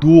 2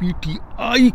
PTI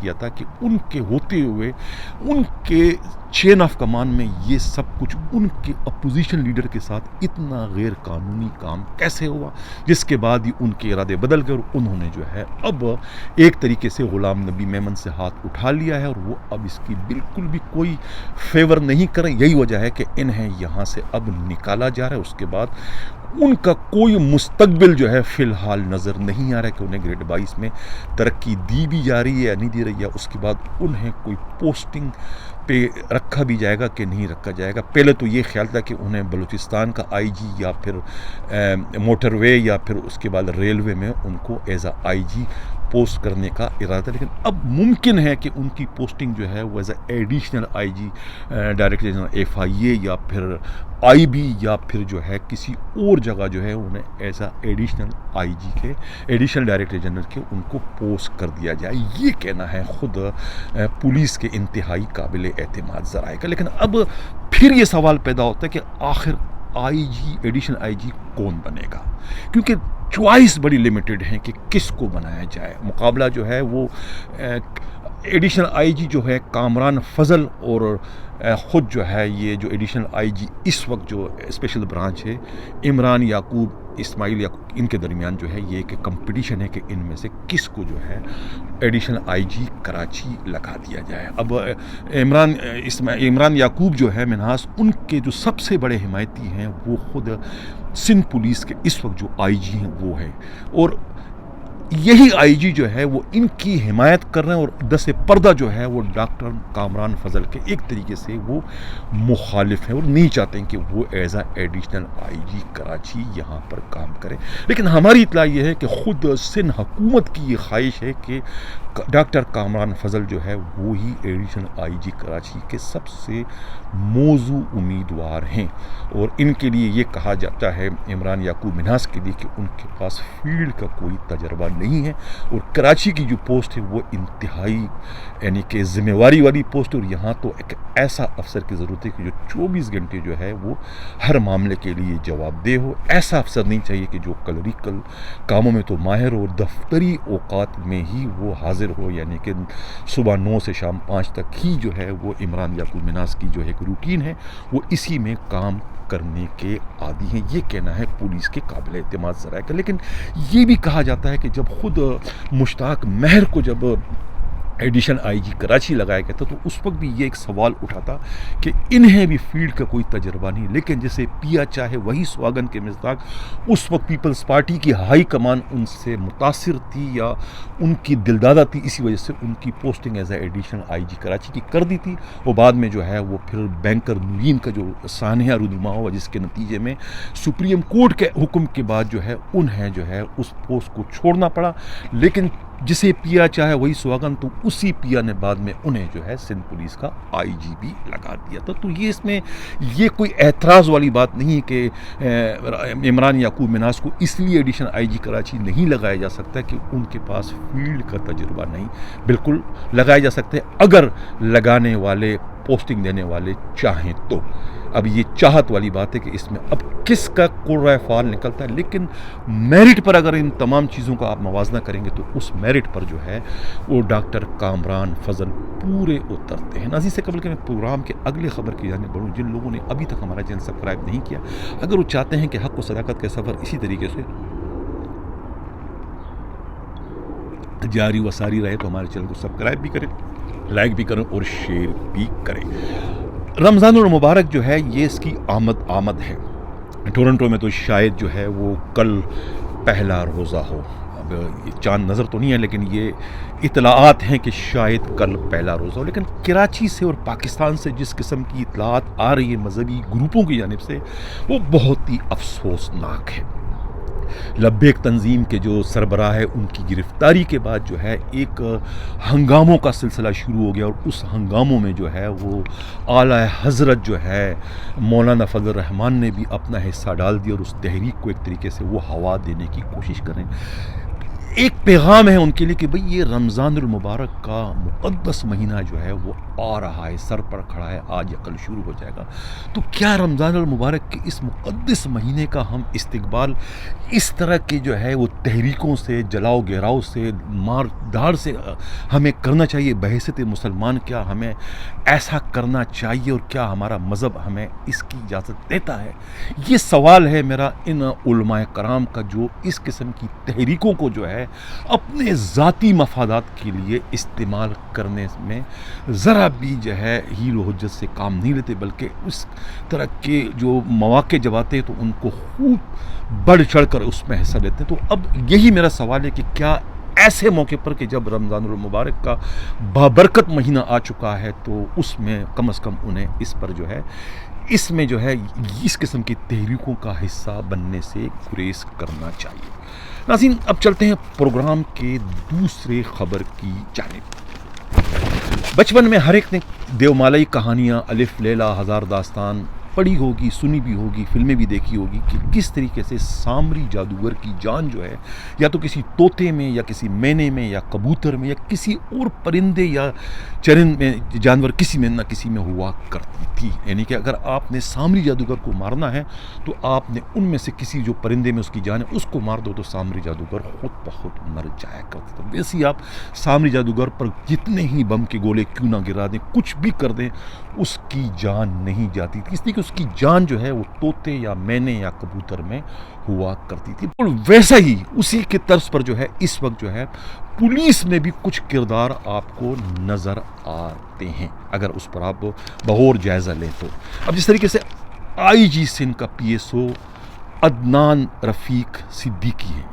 کیا تھا کہ ان کے ہوتے ہوئے ان کے چین آف کمان میں یہ سب کچھ ان کے اپوزیشن لیڈر کے ساتھ اتنا غیر قانونی کام کیسے ہوا، جس کے بعد ہی ان کے ارادے بدل گئے اور انہوں نے جو ہے اب ایک طریقے سے غلام نبی میمن سے ہاتھ اٹھا لیا ہے اور وہ اب اس کی بالکل بھی کوئی فیور نہیں کریں. یہی وجہ ہے کہ انہیں یہاں سے اب نکالا جا رہا ہے. اس کے بعد ان کا کوئی مستقبل جو ہے فی الحال نظر نہیں آ رہا ہے کہ انہیں گریڈ 22 میں ترقی دی بھی جا رہی ہے یا نہیں دی رہی ہے. اس کے بعد انہیں کوئی پوسٹنگ پہ رکھا بھی جائے گا کہ نہیں رکھا جائے گا. پہلے تو یہ خیال تھا کہ انہیں بلوچستان کا آئی جی یا پھر موٹر وے یا پھر اس کے بعد ریلوے میں ان کو as a I G post کرنے کا ارادہ تھا، لیکن اب ممکن ہے کہ ان کی پوسٹنگ جو ہے وہ as a additional I G director general F I A یا پھر آئی بی یا پھر جو ہے کسی اور جگہ جو ہے انہیں ایز اے ایڈیشنل آئی جی کے ایڈیشنل ڈائریکٹر جنرل کے ان کو پوسٹ کر دیا جائے. یہ کہنا ہے خود پولیس کے انتہائی قابل اعتماد ذرائع کا. لیکن اب پھر یہ سوال پیدا ہوتا ہے کہ آخر آئی جی ایڈیشنل آئی جی کون بنے گا، کیونکہ چوائس بڑی لمیٹڈ ہیں کہ کس کو بنایا جائے. مقابلہ جو ہے وہ ایڈیشنل آئی جی جو ہے کامران فضل اور خود جو ہے یہ جو ایڈیشنل آئی جی اس وقت جو اسپیشل برانچ ہے عمران یعقوب اسماعیل یعقوب، ان کے درمیان جو ہے یہ کہ کمپٹیشن ہے کہ ان میں سے کس کو جو ہے ایڈیشنل آئی جی کراچی لگا دیا جائے. اب عمران یعقوب جو ہے منہاس، ان کے جو سب سے بڑے حمایتی ہیں وہ خود سندھ پولیس کے اس وقت جو آئی جی ہیں وہ ہیں، اور یہی آئی جی جو ہے وہ ان کی حمایت کر رہے ہیں اور دس پردہ جو ہے وہ ڈاکٹر کامران فضل کے ایک طریقے سے وہ مخالف ہیں اور نہیں چاہتے ہیں کہ وہ as a additional I G Karachi یہاں پر کام کرے. لیکن ہماری اطلاع یہ ہے کہ خود سندھ حکومت کی یہ خواہش ہے کہ ڈاکٹر کامران فضل جو ہے وہی ایڈیشنل آئی جی کراچی کے سب سے موزوں امیدوار ہیں، اور ان کے لیے یہ کہا جاتا ہے عمران یعقوب منہاس کے لیے کہ ان کے پاس فیلڈ کا کوئی تجربہ نہیں ہے اور کراچی کی جو پوسٹ ہے وہ انتہائی یعنی کہ ذمہ داری والی پوسٹ ہے، اور یہاں تو ایک ایسا افسر کی ضرورت ہے کہ جو 24 گھنٹے جو ہے وہ ہر معاملے کے لیے جواب دہ ہو. ایسا افسر نہیں چاہیے کہ جو کلریکل کاموں میں تو ماہر ہو اور دفتری اوقات میں ہی وہ حاضر ہو، یعنی کہ صبح 9 سے شام 5 تک ہی جو ہے وہ عمران یعقوب منہاس کی جو ایک روٹین ہے وہ اسی میں کام کرنے کے عادی ہیں. یہ کہنا ہے پولیس کے قابل اعتماد ذرائع کا. لیکن یہ بھی کہا جاتا ہے کہ جب خود مشتاق مہر کو جب ایڈیشن آئی جی کراچی لگایا گیا تھا تو اس وقت بھی یہ ایک سوال اٹھا تھا کہ انہیں بھی فیلڈ کا کوئی تجربہ نہیں. لیکن جیسے پیا چاہے وہی سواگن کے مصداق اس وقت پیپلز پارٹی کی ہائی کمان ان سے متاثر تھی یا ان کی دلدادہ تھی، اسی وجہ سے ان کی posting as a additional I G Karachi کی کر دی تھی. وہ بعد میں جو ہے وہ پھر بینکر نوین کا جو سانحہ رونما ہوا جس کے نتیجے میں سپریم کورٹ کے حکم کے بعد جو ہے انہیں جو ہے اس پوسٹ کو چھوڑنا پڑا. لیکن جسے پیا چاہے وہی سواگن، تو اسی پیا نے بعد میں انہیں جو ہے سندھ پولیس کا آئی جی بھی لگا دیا تھا. تو یہ اس میں یہ کوئی اعتراض والی بات نہیں کہ عمران یعقوب منہاس کو اس لیے ایڈیشنل آئی جی کراچی نہیں لگایا جا سکتا کہ ان کے پاس فیلڈ کا تجربہ نہیں. بالکل لگایا جا سکتے اگر لگانے والے پوسٹنگ دینے والے چاہیں تو. اب یہ چاہت والی بات ہے کہ اس میں اب کس کا قرۂ فعال نکلتا ہے. لیکن میرٹ پر اگر ان تمام چیزوں کا آپ موازنہ کریں گے تو اس میرٹ پر جو ہے وہ ڈاکٹر کامران فضل پورے اترتے ہیں. ناظرین سے قبل کہ میں پروگرام کے اگلے خبر کی جانب بڑھوں، جن لوگوں نے ابھی تک ہمارا چینل سبسکرائب نہیں کیا، اگر وہ چاہتے ہیں کہ حق و صداقت کا سفر اسی طریقے سے جاری و ساری رہے تو ہمارے چینل کو سبسکرائب بھی کریں، لائک بھی کریں اور شیئر بھی کریں. رمضان المبارک جو ہے یہ اس کی آمد ہے. ٹورنٹو میں تو شاید جو ہے وہ کل پہلا روزہ ہو. اب چاند نظر تو نہیں ہے لیکن یہ اطلاعات ہیں کہ شاید کل پہلا روزہ ہو. لیکن کراچی سے اور پاکستان سے جس قسم کی اطلاعات آ رہی ہیں مذہبی گروپوں کی جانب سے وہ بہت ہی افسوسناک ہے. لبیک تنظیم کے جو سربراہ ہے ان کی گرفتاری کے بعد جو ہے ایک ہنگاموں کا سلسلہ شروع ہو گیا، اور اس ہنگاموں میں جو ہے وہ اعلیٰ حضرت جو ہے مولانا فضل الرحمان نے بھی اپنا حصہ ڈال دیا اور اس تحریک کو ایک طریقے سے وہ ہوا دینے کی کوشش کریں. ایک پیغام ہے ان کے لیے کہ بھئی یہ رمضان المبارک کا مقدس مہینہ جو ہے وہ آ رہا ہے، سر پر کھڑا ہے، آج یا کل شروع ہو جائے گا. تو کیا رمضان المبارک کے اس مقدس مہینے کا ہم استقبال اس طرح کے جو ہے وہ تحریکوں سے، جلاؤ گراؤ سے، مار دھاڑ سے ہمیں کرنا چاہیے؟ بحیثیت مسلمان کیا ہمیں ایسا کرنا چاہیے، اور کیا ہمارا مذہب ہمیں اس کی اجازت دیتا ہے؟ یہ سوال ہے میرا ان علماء کرام کا، جو اس قسم کی تحریکوں کو جو ہے اپنے ذاتی مفادات کے لیے استعمال کرنے میں ذرا بھی جو ہے حیل و حجت سے کام نہیں لیتے، بلکہ اس طرح کے جو مواقع جب آتے ہیں تو ان کو خوب بڑھ چڑھ کر اس میں حصہ لیتے ہیں. تو اب یہی میرا سوال ہے کہ کیا ایسے موقع پر کہ جب رمضان المبارک کا بابرکت مہینہ آ چکا ہے، تو اس میں کم از کم انہیں اس پر جو ہے اس میں جو ہے اس قسم کی تحریکوں کا حصہ بننے سے گریز کرنا چاہیے. ناظرین، اب چلتے ہیں پروگرام کے دوسرے خبر کی جانب. بچپن میں ہر ایک نے دیومالائی کہانیاں، الف لیلا، ہزار داستان پڑھی ہوگی، سنی بھی ہوگی، فلمیں بھی دیکھی ہوگی کہ کس طریقے سے سامری جادوگر کی جان جو ہے یا تو کسی طوطے میں یا کسی مینے میں یا کبوتر میں یا کسی اور پرندے یا چرند میں، جانور کسی میں نہ کسی میں ہوا کرتی تھی. یعنی کہ اگر آپ نے سامری جادوگر کو مارنا ہے تو آپ نے ان میں سے کسی جو پرندے میں اس کی جان ہے اس کو مار دو، تو سامری جادوگر خود بخود مر جایا کرتا تھا. ویسے ہی آپ سامری جادوگر پر جتنے ہی بم کے گولے کیوں نہ گرا دیں، کچھ بھی کر دیں، اس کی جان نہیں جاتی تھی، اس لیے کہ اس کی جان جو ہے وہ طوطے یا مینے یا کبوتر میں ہوا کرتی تھی. اور ویسا ہی اسی کے طرز پر جو ہے اس وقت جو ہے پولیس میں بھی کچھ کردار آپ کو نظر آتے ہیں اگر اس پر آپ بغور جائزہ لیں تو. اب جس طریقے سے آئی جی سندھ کا پی ایس او عدنان رفیق صدیقی ہے،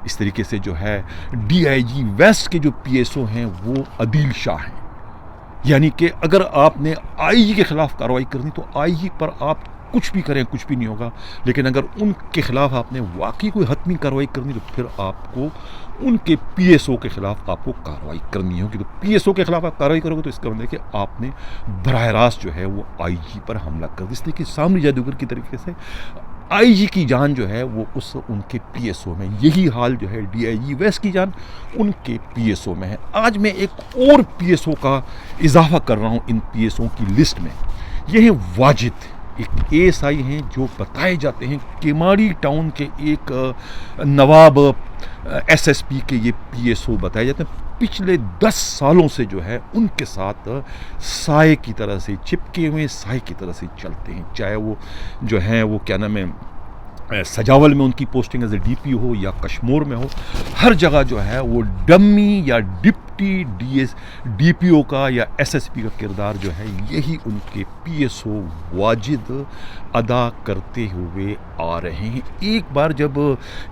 اس طریقے سے جو ہے ڈی آئی جی ویسٹ کے جو پی ایس او ہیں وہ عدیل شاہ ہیں. یعنی کہ اگر آپ نے آئی جی کے خلاف کارروائی کرنی تو آئی جی پر آپ کچھ بھی کریں کچھ بھی نہیں ہوگا، لیکن اگر ان کے خلاف آپ نے واقعی کوئی حتمی کارروائی کرنی تو پھر آپ کو ان کے پی ایس او کے خلاف آپ کو کارروائی کرنی ہوگی. تو پی ایس او کے خلاف آپ کارروائی کرو گے تو اس کا مطلب ہے کہ آپ نے براہ راست جو ہے وہ آئی جی پر حملہ کر دیا. اس لیے کہ سامری جادوگر کی طریقے سے آئی جی کی جان جو ہے وہ ان کے پی ایس او میں، یہی حال جو ہے ڈی آئی جی ویسٹ کی جان ان کے پی ایس او میں ہے. آج میں ایک اور پی ایس او کا اضافہ کر رہا ہوں ان پی ایس او کی لسٹ میں. یہ ہے واجد، ایک اے ایس آئی ہیں جو بتائے جاتے ہیں کیماڑی ٹاؤن کے ایک نواب ایس ایس پی کے یہ پی ایس او بتائے جاتے ہیں. پچھلے 10 سالوں سے جو ہے ان کے ساتھ سائے کی طرح سے چپکے ہوئے، سائے کی طرح سے چلتے ہیں، چاہے وہ جو ہیں وہ کیا نام ہے سجاول میں ان کی posting as a D P ہو یا کشمور میں ہو، ہر جگہ جو ہے وہ ڈمی یا ڈپٹی ڈی پی او کا یا ایس ایس پی کا کردار جو ہے یہی ان کے پی ایس او واجد ادا کرتے ہوئے آ رہے ہیں. ایک بار جب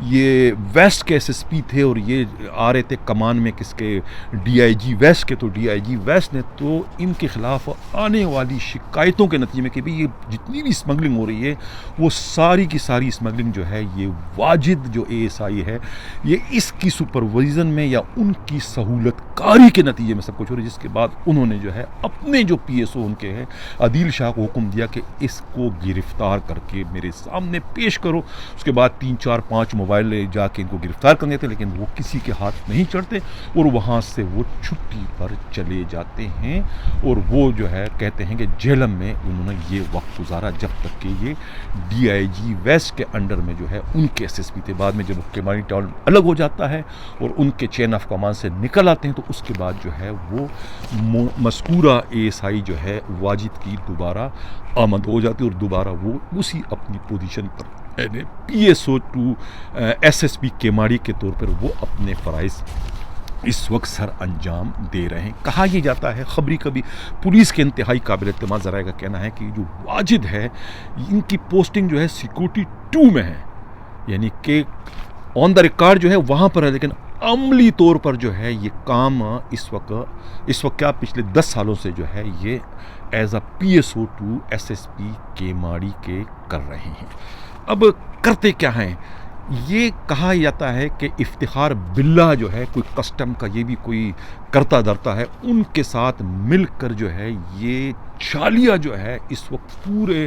یہ ویسٹ کے ایس ایس پی تھے اور یہ آ رہے تھے کمان میں کس کے ڈی آئی جی ویسٹ کے، تو ڈی آئی جی ویسٹ نے تو ان کے خلاف آنے والی شکایتوں کے نتیجے میں کہ بھئی یہ جتنی بھی اسمگلنگ ہو رہی ہے وہ ساری کی ساری اسمگلنگ جو ہے یہ واجد جو اے ایس آئی ہے یہ اس کی سپرویژن میں یا ان کی سہولت کاری کے نتیجے میں سب کچھ ہو رہا ہے. جس کے بعد انہوں نے جو ہے اپنے جو پی ایس او ان کے ہیں عدیل شاہ کو حکم دیا کہ اس کو گرفتار کر کے میرے سامنے پیش کرو. اس کے بعد 3 4 5 موبائل لے جا کے ان کو گرفتار کرنے تھے، لیکن وہ کسی کے ہاتھ نہیں چڑھتے اور وہاں سے وہ چھٹی پر چلے جاتے ہیں. اور وہ جو ہے کہتے ہیں کہ جہلم میں انہوں نے یہ وقت گزارا جب تک کہ یہ ڈی آئی جی ویسٹ کے انڈر میں جو ہے ان کے ایس ایس پی تھے. بعد میں جب کیماڑی ٹاؤن الگ ہو جاتا ہے اور ان کے چین آف کمانڈ سے نکل آتے ہیں تو اس کے بعد جو ہے وہ مذکورہ اے ایس آئی جو ہے واجد کی دوبارہ آمد ہو جاتی ہے اور دوبارہ وہ اسی اپنی پوزیشن پر P S O to S S P Keamari کے طور پر وہ اپنے فرائض اس وقت سر انجام دے رہے ہیں. کہا یہ جاتا ہے خبری کبھی پولیس کے انتہائی قابل اعتماد ذرائع کا کہنا ہے کہ جو واجد ہے ان کی پوسٹنگ جو ہے سیکورٹی 2 میں ہے، یعنی کہ آن دا ریکارڈ جو ہے وہاں پر ہے، لیکن عملی طور پر جو ہے یہ کام اس وقت کیا پچھلے 10 سالوں سے جو ہے یہ as a P S O to S S P Keamari کے کر رہے ہیں. اب کرتے کیا ہیں؟ یہ کہا جاتا ہے کہ افتخار باللہ جو ہے کوئی کسٹم کا یہ بھی کوئی کرتا دھرتا ہے، ان کے ساتھ مل کر جو ہے یہ چالیہ جو ہے اس وقت پورے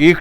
1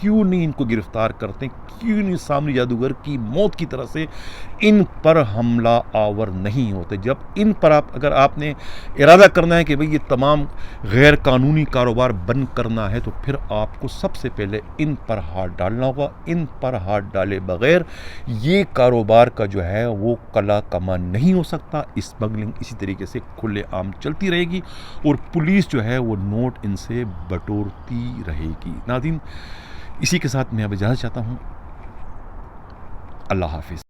کیوں نہیں ان کو گرفتار کرتے, کیوں نہیں سامری جادوگر کی موت کی طرح سے ان پر حملہ آور نہیں ہوتے. جب ان پر اگر آپ نے ارادہ کرنا ہے کہ بھئی یہ تمام غیر قانونی کاروبار بند کرنا ہے, تو پھر آپ کو سب سے پہلے ان پر ہاتھ ڈالنا ہوگا. ان پر ہاتھ ڈالے بغیر یہ کاروبار کا جو ہے وہ کلا کما نہیں ہو سکتا. اسمگلنگ اسی طریقے سے کھلے عام چلتی رہے گی اور پولیس جو ہے وہ نوٹ ان سے بٹورتی رہے گی. ناظرین, اسی کے ساتھ میں اب اجازت چاہتا ہوں. اللہ حافظ.